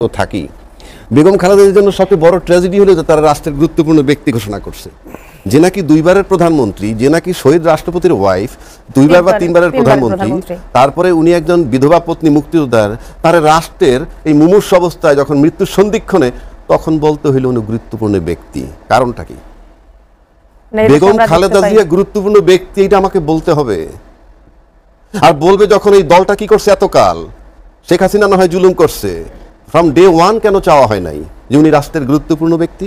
থাকি। বেগম খালেদার জন্য সবচেয়ে বড় ট্র্যাজেডি হলো যে তারা রাষ্ট্রের গুরুত্বপূর্ণ ব্যক্তি ঘোষণা করছে, যে নাকি দুইবারের প্রধানমন্ত্রী, যে নাকি শহীদ রাষ্ট্রপতির ওয়াইফ, দুইবার বা তিনবারের প্রধানমন্ত্রী, তারপরে উনি একজন বিধবা পত্নী মুক্তিযোদ্ধার, তার রাষ্ট্রের এই মুমূর্ষু অবস্থায় যখন মৃত্যুর সন্ধিক্ষণে তখন বলতে হইল উনি গুরুত্বপূর্ণ ব্যক্তি। কারণটা কি? বেগম খালেদা জিয়া গুরুত্বপূর্ণ ব্যক্তি, এটা আমাকে বলতে হবে। আর বলবে যখন এই দলটা কি করছে এতকাল, শেখ হাসিনা না হয় জুলুম করছে, ফ্রম ডে ওয়ান কেন চাওয়া হয় নাই যে উনি রাষ্ট্রের গুরুত্বপূর্ণ ব্যক্তি?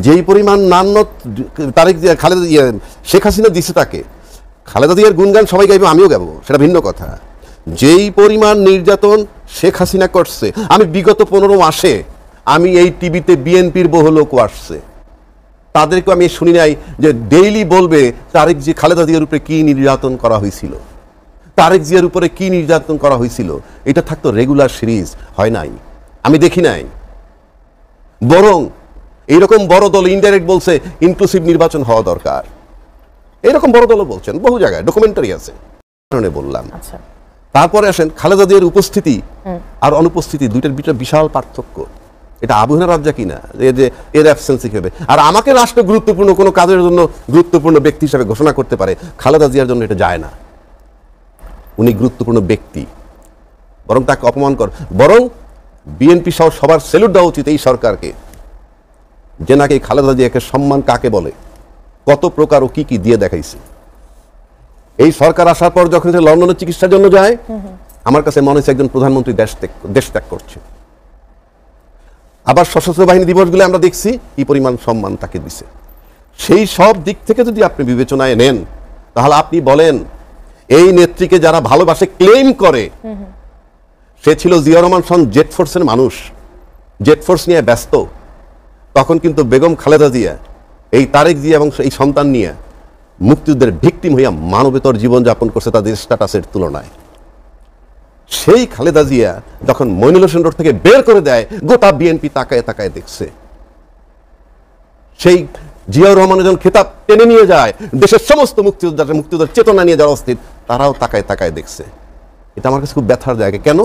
যেই পরিমাণ নান্য তারেক জিয়া খালেদা জিয়া শেখ হাসিনা দিছে তাকে, খালেদা জিয়ার গুণগান সবাই গাইবে, আমিও গাবো, সেটা ভিন্ন কথা। যেই পরিমাণ নির্যাতন শেখ হাসিনা করছে, আমি বিগত 15 মাসে আমি এই টিভিতে বিএনপির বহু লোক আসছে, তাদেরকে আমি শুনি নাই যে ডেইলি বলবে তারেক জি খালেদা জিয়ার উপরে কি নির্যাতন করা হয়েছিল, তারেক জিয়ার উপরে কি নির্যাতন করা হয়েছিল। এটা থাকতো রেগুলার সিরিজ, হয় নাই, আমি দেখি নাই। বরং এইরকম বড় দল ইনডাইরেক্ট বলছে ইনক্লুসিভ নির্বাচন হওয়া দরকার, এরকম বড় দলও বলছেন, বহু জায়গায় ডকুমেন্টারি আছে, কারণে বললাম। তারপরে আসেন খালেদা জিয়ার উপস্থিতি আর অনুপস্থিতি, দুইটার ভিতরে বিশাল পার্থক্য। এটা আবহাওয়া রাজ্যা কিনা যে এর অ্যাবসেন্সি হবে। আর আমাকে রাষ্ট্র গুরুত্বপূর্ণ কোনো কাজের জন্য গুরুত্বপূর্ণ ব্যক্তি হিসাবে ঘোষণা করতে পারে, খালেদা জিয়ার জন্য এটা যায় না। উনি গুরুত্বপূর্ণ ব্যক্তি, বরং তাকে অপমান কর, বরং বিএনপি সহ সবার স্যালুট দেওয়া উচিত এই সরকারকে, যে নাকি খালেদা জিয়াকে সম্মান কাকে বলে, কত প্রকার ও কি কি দিয়ে দেখাইছে। এই সরকার আসার পর যখন লন্ডনের চিকিৎসার জন্য যায়, আমার কাছে মনে হচ্ছে একজন প্রধানমন্ত্রী দেশ ত্যাগ করছে। আবার সশস্ত্র বাহিনী দিবসগুলো আমরা দেখছি কি পরিমাণ সম্মান তাকে দিছে। সেই সব দিক থেকে যদি আপনি বিবেচনায় নেন, তাহলে আপনি বলেন এই নেত্রীকে যারা ভালোবাসে ক্লেম করে, সে ছিল জিয়াউর রহমান সন জেট ফোর্সের মানুষ, জেট ফোর্স নিয়ে ব্যস্ত, তখন কিন্তু বেগম খালেদা জিয়া এই তারেক জিয়া এবং এই সন্তান নিয়ে মুক্তিযুদ্ধের ভিকটিম হইয়া মানবেতর জীবনযাপন করছে তাদের স্ট্যাটাসের তুলনায়। সেই খালেদা জিয়া যখন মইনুল হোসেন রোড থেকে বের করে দেয়, গোটা বিএনপি তাকায় তাকায় দেখছে। সেই জিয়াউর রহমানের যখন খেতাব টেনে নিয়ে যায়, দেশের সমস্ত মুক্তিযোদ্ধার চেতনা নিয়ে যারা অস্থির, তারাও তাকায় তাকায় দেখছে। এটা আমার কাছে খুব ব্যথার জায়গা। কেন?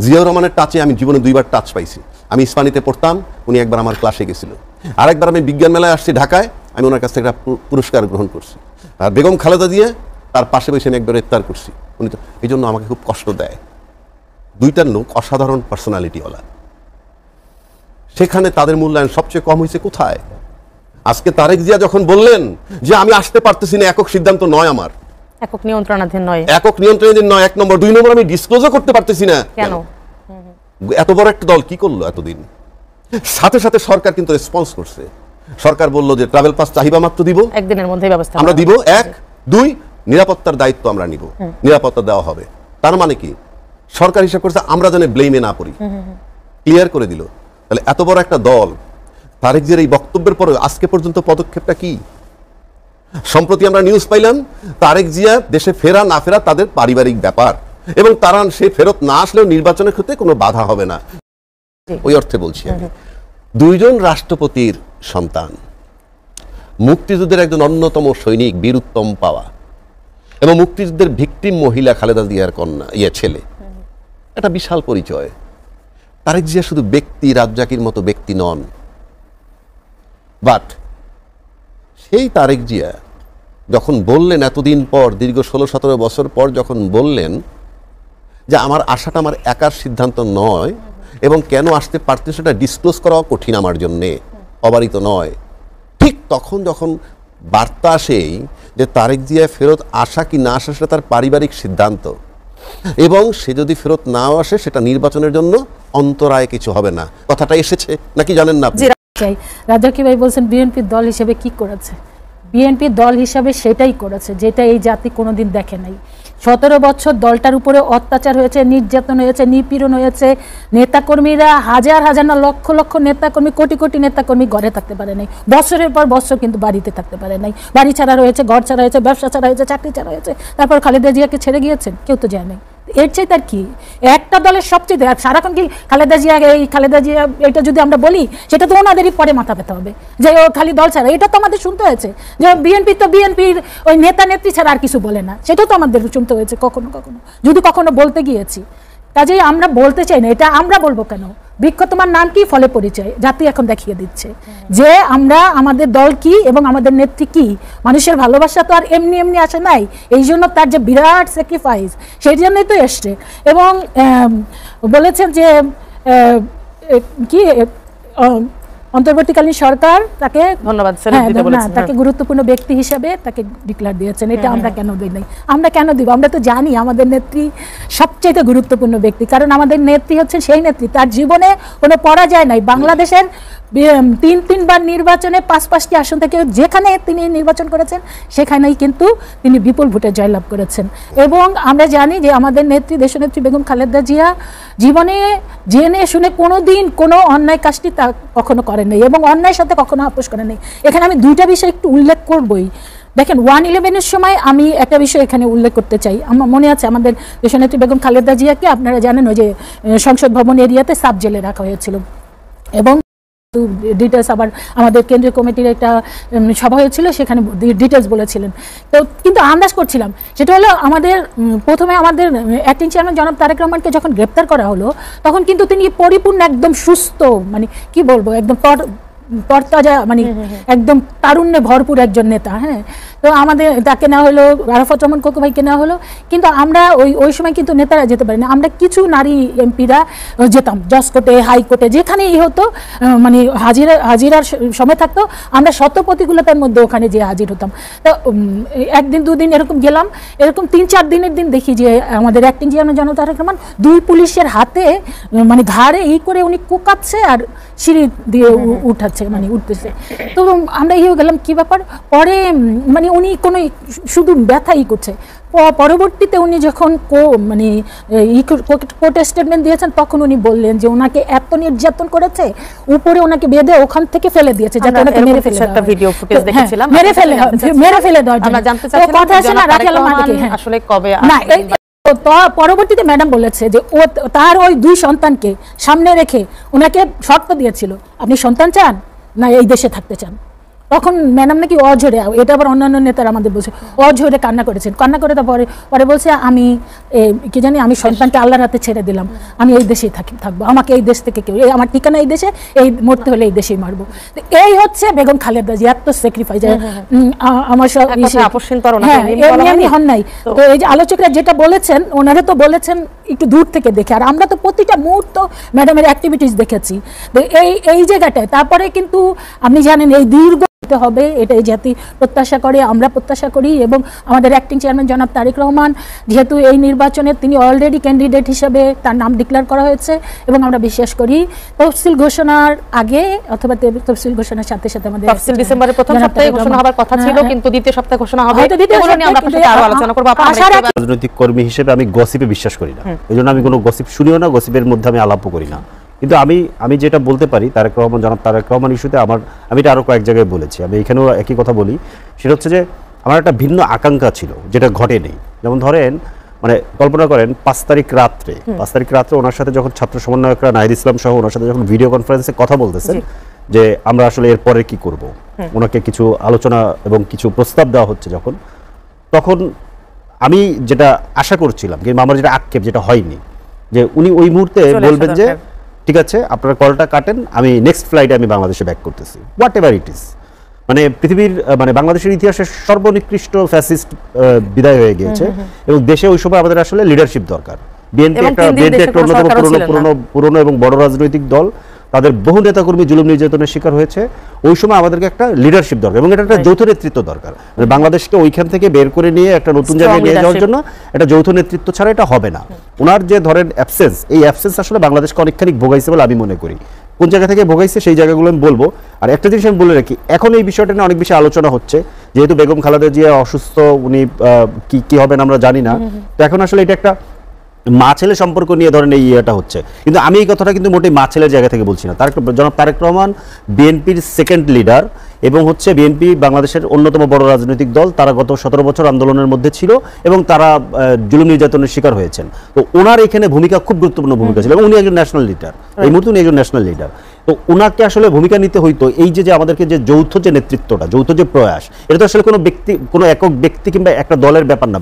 জিয়াউর রহমানের টাচে আমি জীবনে 2বার টাচ পাইছি। আমি ইস্পানিতে পড়তাম, উনি একবার আমার ক্লাসে গেছিল। আরেকবার আমি বিজ্ঞান মেলায় আসছি ঢাকায়, আমি ওনার কাছ থেকে একটা পুরস্কার গ্রহণ করছি। আর বেগম খালেদা জিয়া তার পাশে বসে আমি একবার ইফতার করছি। উনি তো এই জন্য আমাকে খুব কষ্ট দেয়। দুইটা লোক অসাধারণ পার্সোনালিটিওয়ালা, সেখানে তাদের মূল্যায়ন সবচেয়ে কম হয়েছে কোথায়? আজকে তারেক জিয়া যখন বললেন যে আমি আসতে পারতেছি না, একক সিদ্ধান্ত নয়, আমার একক নিয়ন্ত্রণাধীন নয়, একক নিয়ন্ত্রণাধীন নয়, 1 নম্বর। 2 নম্বর, আমি ডিসক্লোজও করতে পারতেছি না। কেন? এত বড় একটা দল কি করলো এতদিন? সাথে সাথে সরকার কিন্তু রেসপন্স করছে। সরকার বলল যে ট্রাভেল পাস চাহিদা মাত্র দিব, একদিনের মধ্যে ব্যবস্থা আমরা দিব। 1, 2 নিরাপত্তার দায়িত্ব আমরা নিব, নিরাপত্তা দেওয়া হবে। তার মানে কি? সরকার হিসাব করছে আমরা যেন ব্লেমে না পড়ি, ক্লিয়ার করে দিল। তাহলে এত বড় একটা দল, তারেক জিয়ার এই বক্তব্যের পরে আজকে পর্যন্ত পদক্ষেপটা কি? সম্প্রতি আমরা নিউজ পাইলাম তারেক জিয়া দেশে ফেরা না ফেরা তাদের পারিবারিক ব্যাপার, এবং তারা সে ফেরত না আসলেও নির্বাচনের ক্ষেত্রে কোনো বাধা হবে না। ওই অর্থে বলছি আমি, 2 জন রাষ্ট্রপতির সন্তান, মুক্তিযুদ্ধের একজন অন্যতম সৈনিক, বীরুত্তম পাওয়া, এবং মুক্তিযুদ্ধের ভিকটিম মহিলা খালেদা জিয়ার কন্যা, ছেলে, একটা বিশাল পরিচয়। তারেক জিয়া শুধু ব্যক্তি, রাজ্জাকির মতো ব্যক্তি নন। বাট সেই তারেক জিয়া যখন বললেন এতদিন পর, দীর্ঘ 16-17 বছর পর যখন বললেন যে আমার আশাটা আমার একার সিদ্ধান্ত নয়, এবং কেন আসতে পারতে সেটা ডিসক্লোজ করা কঠিন আমার জন্যে, অবারিত নয়, ঠিক তখন যখন বার্তা আসেই যে তারেক জিয়া ফেরত আসা কি না আসা সেটা তার পারিবারিক সিদ্ধান্ত, এবং সে যদি ফেরত নাও আসে সেটা নির্বাচনের জন্য অন্তরায় কিছু হবে না, কথাটা এসেছে নাকি জানেন না? রাজাকি ভাই বলছেন বিএনপি দল হিসেবে কি করেছে? বিএনপি দল হিসাবে সেটাই করেছে যেটা এই জাতি কোনোদিন দেখে নাই। 17 বছর দলটার উপরে অত্যাচার হয়েছে, নির্যাতন হয়েছে, নিপীড়ন হয়েছে। নেতাকর্মীরা হাজার হাজার না লক্ষ লক্ষ নেতাকর্মী, কোটি কোটি নেতাকর্মী ঘরে থাকতে পারে নাই, বছরের পর বছর কিন্তু বাড়িতে থাকতে পারে নাই। বাড়ি ছাড়া রয়েছে, ঘর ছাড়া হয়েছে, ব্যবসা ছাড়া হয়েছে, চাকরি ছাড়া হয়েছে। তারপর খালেদা জিয়াকে ছেড়ে গিয়েছেন, কেউ তো যায় নাই। এর চাই তার কি? একটা দলের সবচেয়ে সারাক্ষণ কি খালেদা জিয়া, এই খালেদা জিয়া, এটা যদি আমরা বলি সেটা তো ওনাদেরই পরে মাথা পেতে হবে যে ও খালি দল ছাড়া। এটা তো আমাদের শুনতে হয়েছে যে বিএনপি তো বিএনপির ওই নেতা নেত্রী ছাড়া আর কিছু বলে না, সেটাও তো আমাদের শুনতে হয়েছে কখনো কখনো, যদি কখনো বলতে গিয়েছি। কাজেই আমরা বলতে চাই না, এটা আমরা বলবো কেন? বৃক্ষ তোমার নাম কি, ফলে পরিচয়, জাতি এখন দেখিয়ে দিচ্ছে যে আমরা আমাদের দল কি এবং আমাদের নেত্রী কি। মানুষের ভালোবাসা তো আর এমনি এমনি আসে নাই, এই জন্য তার যে বিরাট স্যাক্রিফাইস, সেই জন্যই তো এসছে। এবং বলেছেন যে কি অন্তর্বর্তীকালীন সরকার তাকে ধন্যবাদ তাকে গুরুত্বপূর্ণ ব্যক্তি হিসেবে তাকে ডিক্লেয়ার দিয়েছেন। এটা আমরা কেন দিই নাই? আমরা কেন দিব? আমরা তো জানি আমাদের নেত্রী সবচেয়ে গুরুত্বপূর্ণ ব্যক্তি, কারণ আমাদের নেত্রী হচ্ছেন সেই নেত্রী, তার জীবনে কোনো পরাজয় নাই। বাংলাদেশের তিনবার নির্বাচনে 5টি আসন থেকে যেখানে তিনি নির্বাচন করেছেন সেখানেই কিন্তু তিনি বিপুল ভোটে জয়লাভ করেছেন। এবং আমরা জানি যে আমাদের নেত্রী, দেশনেত্রী বেগম খালেদা জিয়া জীবনে জেনে শুনে কোনোদিন কোনো অন্যায় কাজটি তা কখনো করেন নাই এবং অন্যায়ের সাথে কখনো আপোষ করেন নাই। এখানে আমি দুইটা বিষয় একটু উল্লেখ করবই। দেখেন 111-এর সময় আমি একটা বিষয় এখানে উল্লেখ করতে চাই। আমার মনে আছে আমাদের দেশনেত্রী বেগম খালেদা জিয়াকে আপনারা জানেন ওই যে সংসদ ভবন এরিয়াতে সাব জেলে রাখা হয়েছিল এবং ডিটেলস আবার আমাদের কেন্দ্রীয় কমিটির একটা সভা হয়েছিল, সেখানে ডিটেলস বলেছিলেন। তো কিন্তু আন্দাজ করছিলাম সেটা হলো আমাদের প্রথমে আমাদের অ্যাক্টিং চেয়ারম্যান জনাব তারেক রহমানকে যখন গ্রেপ্তার করা হলো তখন কিন্তু তিনি পরিপূর্ণ একদম সুস্থ, মানে কি বলবো, একদম তরতাজা, মানে একদম তারুণ্যে ভরপুর একজন নেতা। হ্যাঁ, তো আমাদের তাকে নেওয়া হলো, আরাফাত রহমান কোকো ভাইকে নেওয়া হলো। কিন্তু আমরা ওই সময় কিন্তু নেতারা যেতে পারি না, আমরা কিছু নারী এমপিরা যেতাম জজ কোর্টে, হাইকোর্টে, যেখানেই হতো, মানে হাজিরার সময় থাকতো, আমরা শত প্রতিকূলতার মধ্যে ওখানে যেয়ে হাজির হতাম। তো একদিন দুদিন এরকম গেলাম, এরকম 3-4 দিনের দিন দেখি যে আমাদের অ্যাক্টিং চেয়ারম্যান জনাব তারেক রহমান 2 পুলিশের হাতে, মানে ঘাড়ে এই করে উনি কুকাচ্ছে আর সিঁড়ি দিয়ে উঠাচ্ছে, মানে উঠতেছে। তো আমরা গেলাম কি ব্যাপার। পরে মানে উনি কোনো শুধু ব্যথাই করছে। পরবর্তীতে উনি যখন মানে কোর্টে স্টেটমেন্ট দিয়েছেন তখন উনি বললেন যে ওনাকে এত নির্যাতন করেছে, উপরে ওনাকে বেঁধে ওখান থেকে ফেলে দিয়েছে, যাতে ওনাকে মেরে ফেলে একটা ভিডিও ফুটেজ দেখেছিলাম, মেরে ফেলে দেওয়ার জন্য। আমরা জানতে চাচ্ছি কথা আছে না রাখি আলম আসলে কবে না। তো পরবর্তীতে ম্যাডাম বলেছে যে ও তার ওই 2 সন্তানকে সামনে রেখে ওনাকে শর্ত দিয়েছিল, আপনি সন্তান চান না এই দেশে থাকতে চান। তখন ম্যাডাম নাকি অঝরে, এটা আবার অন্যান্য নেতারা আমাদের বলছে, অঝরে কান্না করেছেন। কান্না করে পরে বলছে আমি কি জানি, আমি সন্তানকে আল্লাহর হাতে ছেড়ে দিলাম, আমি এই দেশেই থাকবো, আমাকে এই দেশ থেকে কেউ, আমার ঠিকানা এই দেশে, এই মরতে হলে এই দেশেই মারবো। এই হচ্ছে বেগম খালেদা জিয়া, এত স্যাক্রিফাইস। আমার সব এমনি হন নাই। তো এই যে আলোচকরা যেটা বলেছেন, ওনারা তো বলেছেন একটু দূর থেকে দেখে, আর আমরা তো প্রতিটা মুহূর্ত ম্যাডামের অ্যাক্টিভিটিস দেখেছি। তো এই জায়গাটায় তারপরে কিন্তু আপনি জানেন এই দীর্ঘ হবে, এটাই জাতি প্রত্যাশা করে, আমরা প্রত্যাশা করি। এবং আমাদের অ্যাক্টিং চেয়ারম্যান জনাব তারেক রহমান যেহেতু এই নির্বাচনে তিনি অলরেডি ক্যান্ডিডেট হিসেবে তার নাম ডিক্লেয়ার করা হয়েছে, এবং আমরা বিশ্বাস করি তফসিল ঘোষণার আগে অথবা তফসিল ঘোষণার সাথে সাথে আমাদের তফসিল ডিসেম্বরের প্রথম সপ্তাহে ঘোষণা হবার কথা ছিল, কিন্তু দ্বিতীয় সপ্তাহে ঘোষণা হবে। এগুলো নিয়ে আমরা আপনার সাথে আরো আলোচনা করব। রাজনৈতিক কর্মী হিসেবে আমি গসিপে বিশ্বাস করি না, এজন্য আমি কোনো গসিপ শুনিও না, গসিপের মধ্যে আমি আলাপও করি না। কিন্তু আমি যেটা বলতে পারি, জনাব তারেক রহমান ইস্যুতে আমি এটা আরো কয়েক জায়গায় বলেছি, আমি এখানেও একই কথা বলি। সেটা হচ্ছে যে আমার একটা ভিন্ন আকাঙ্ক্ষা ছিল যেটা ঘটেনি। যেমন ধরেন, মানে কল্পনা করেন 5 তারিখ রাত্রে ওনার সাথে যখন ছাত্র সমন্বয়করা নাহিদ ইসলাম সহ ওনার সাথে যখন ভিডিও কনফারেন্সে কথা বলতেছেন যে আমরা আসলে এরপরে কি করব, ওনাকে কিছু আলোচনা এবং কিছু প্রস্তাব দেওয়া হচ্ছে, তখন আমি যেটা আশা করছিলাম, কিন্তু আমার যেটা আক্ষেপ, যেটা হয়নি, যে উনি ওই মুহূর্তে বলবেন যে ঠিক আছে আপনারা কলটা কাটেন, আমি নেক্সট ফ্লাইটে আমি বাংলাদেশে ব্যাক করতেছি, হোয়াট এভার ইট ইজ। মানে পৃথিবীর, মানে বাংলাদেশের ইতিহাসের সর্বনিকৃষ্ট ফ্যাসিস্ট বিদায় হয়ে গিয়েছে, এবং দেশে ওই সময় আমাদের আসলে লিডারশিপ দরকার। বিএনপি একটা অন্যতম পুরনো এবং বড় রাজনৈতিক দল, তাদের বহু নেতাকর্মী জুলুম নির্যাতনের শিকার হয়েছে। ওই সময় আমাদেরকে একটা লিডারশিপ দরকার, এবং এটা একটা যৌথ নেতৃত্ব দরকার। মানে বাংলাদেশকে ওইখান থেকে বের করে নিয়ে একটা নতুন জায়গায় নিয়ে যাওয়ার জন্য একটা যৌথ নেতৃত্ব ছাড়া এটা হবে না। ওনার যে ধরেন অ্যাবসেন্স, এই অ্যাবসেন্স আসলে বাংলাদেশকে অনেকখানি ভোগাইছে বলে আমি মনে করি। কোন জায়গা থেকে ভোগাইছে সেই জায়গাগুলো আমি বলবো। আর একটা জিনিস আমি বলে রাখি, এখন এই বিষয়টা নিয়ে অনেক বেশি আলোচনা হচ্ছে, যেহেতু বেগম খালেদা জিয়া অসুস্থ, উনি কি হবেন আমরা জানি না। তো এখন আসলে এটা একটা মা ছেলে সম্পর্ক নিয়ে ধরেন এই ইয়েটা হচ্ছে, কিন্তু আমি এই কথাটা কিন্তু মোটেই মা ছেলের জায়গা থেকে বলছি না। জনাব তারেক রহমান বিএনপির সেকেন্ড লিডার, এবং হচ্ছে বিএনপি বাংলাদেশের অন্যতম বড় রাজনৈতিক দল। তারা গত 17 বছর আন্দোলনের মধ্যে ছিল এবং তারা জুলুম নির্যাতনের শিকার হয়েছেন। তো ওনার এখানে ভূমিকা খুব গুরুত্বপূর্ণ ভূমিকা ছিল, এবং উনি একজন ন্যাশনাল লিডার, এই মুহূর্তে উনি একজন ন্যাশনাল লিডার। তো ওনাকে আসলে ভূমিকা নিতে হইতো। এই যে আমাদেরকে যে যৌথ যে নেতৃত্বটা, যৌথ যে প্রয়াস, এটা তো আসলে কোনো একক ব্যক্তি কিংবা একটা দলের ব্যাপার না।